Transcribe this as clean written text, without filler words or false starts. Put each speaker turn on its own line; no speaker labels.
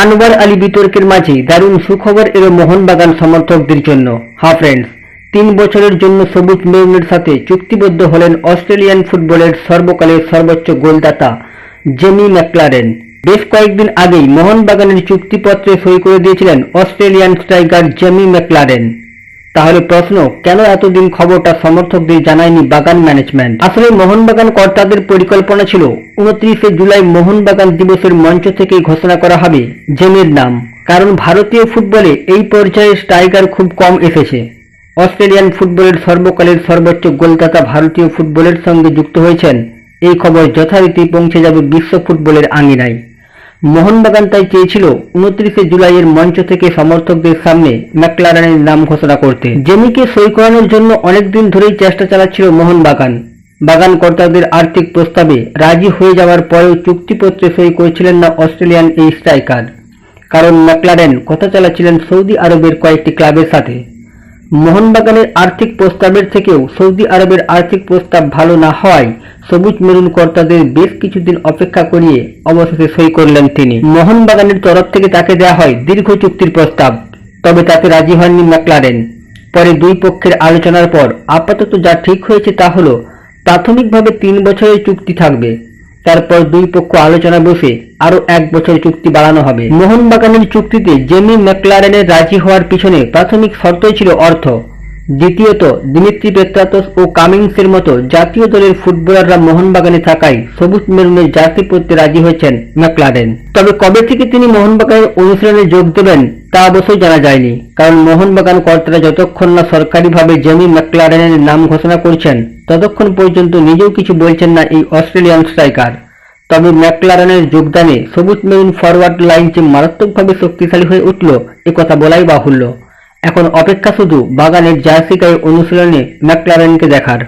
আনোয়ার আলী বিতর্কের মাঝে দারুণ সুখবর এলো মোহনবাগান সমর্থকদের জন্য। ফ্রেন্ডস, 3 বছরের জন্য সবুজ মেরুনের সাথে চুক্তিবদ্ধ হলেন অস্ট্রেলিয়ান ফুটবলের সর্বকালের সর্বোচ্চ গোলদাতা জেমি ম্যাকলারেন। বেশ কয়েকদিন আগেই মোহনবাগানের চুক্তিপত্রে সই করে দিয়েছিলেন অস্ট্রেলিয়ান স্ট্রাইকার জেমি ম্যাকলারেন। তাহলে প্রশ্ন, কেন এতদিন খবরটা সমর্থকদের জানায়নি বাগান ম্যানেজমেন্ট? আসলে মোহনবাগান কর্তাদের পরিকল্পনা ছিল 29শে জুলাই মোহনবাগান দিবসের মঞ্চ থেকেই ঘোষণা করা হবে জেমির নাম। কারণ ভারতীয় ফুটবলে এই পর্যায়ে স্ট্রাইকার খুব কম এসেছে। অস্ট্রেলিয়ান ফুটবলের সর্বকালের সর্বোচ্চ গোলদাতা ভারতীয় ফুটবলের সঙ্গে যুক্ত হয়েছেন, এই খবর যথারীতি পৌঁছে যাবে বিশ্ব ফুটবলের আঙিনায়। মোহনবাগান তাই চেয়েছিল 29শে জুলাইয়ের মঞ্চ থেকে সমর্থকদের সামনে ম্যাকলারেনের নাম ঘোষণা করতে। জেমিকে সই করানোর জন্য অনেকদিন ধরেই চেষ্টা চালাচ্ছিল মোহনবাগান। বাগান কর্তাদের আর্থিক প্রস্তাবে রাজি হয়ে যাওয়ার পরেও চুক্তিপত্রে সই করেছিলেন না অস্ট্রেলিয়ান এই স্ট্রাইকার। কারণ ম্যাকলারেন কথা চালাচ্ছিলেন সৌদি আরবের কয়েকটি ক্লাবের সাথে। মোহনবাগানের আর্থিক প্রস্তাবের থেকেও সৌদি আরবের আর্থিক প্রস্তাব ভালো না হওয়ায় সবুজ মেরুন কর্তাদের বেশ কিছুদিন অপেক্ষা করিয়ে অবশেষে সই করলেন তিনি। মোহনবাগানের তরফ থেকে তাকে দেওয়া হয় দীর্ঘ চুক্তির প্রস্তাব, তবে তাতে রাজি হননি ম্যাকলারেন। পরে দুই পক্ষের আলোচনার পর আপাতত যা ঠিক হয়েছে তা হলো প্রাথমিকভাবে 3 বছরের চুক্তি থাকবে। তারপর দুই পক্ষ আলোচনা বসে আরো 1 বছর চুক্তি বাড়ানো হবে। মোহনবাগানের চুক্তিতে জেমি ম্যাকলারেনের রাজি হওয়ার পিছনে প্রাথমিক শর্তই ছিল অর্থ। দ্বিতীয়ত, দিমিত্রি পেত্রাতস ও কামিংসের মতো জাতীয় দলের ফুটবলাররা মোহনবাগানে থাকায় সবুজ মেরুনের জার্সি পরতে রাজি হয়েছেন ম্যাকলারেন। তবে কবে থেকে তিনি মোহনবাগানের অনুশীলনে যোগ দেবেন তা অবশ্যই জানা যায়নি। কারণ মোহনবাগান কর্তারা যতক্ষণ না সরকারিভাবে জেমি ম্যাকলারেনের নাম ঘোষণা করছেন ততক্ষণ পর্যন্ত নিজেও কিছু বলছেন না এই অস্ট্রেলিয়ান স্ট্রাইকার। তবে ম্যাকলারেনের যোগদানে সবুজ মেরুন ফরওয়ার্ড লাইন যে মারাত্মকভাবে শক্তিশালী হয়ে উঠল একথা বলাই বাহুল্য। এখন অপেক্ষা শুধু বাগানের জার্সি গায়ে অনুশীলনে ম্যাকলারেনকে দেখার।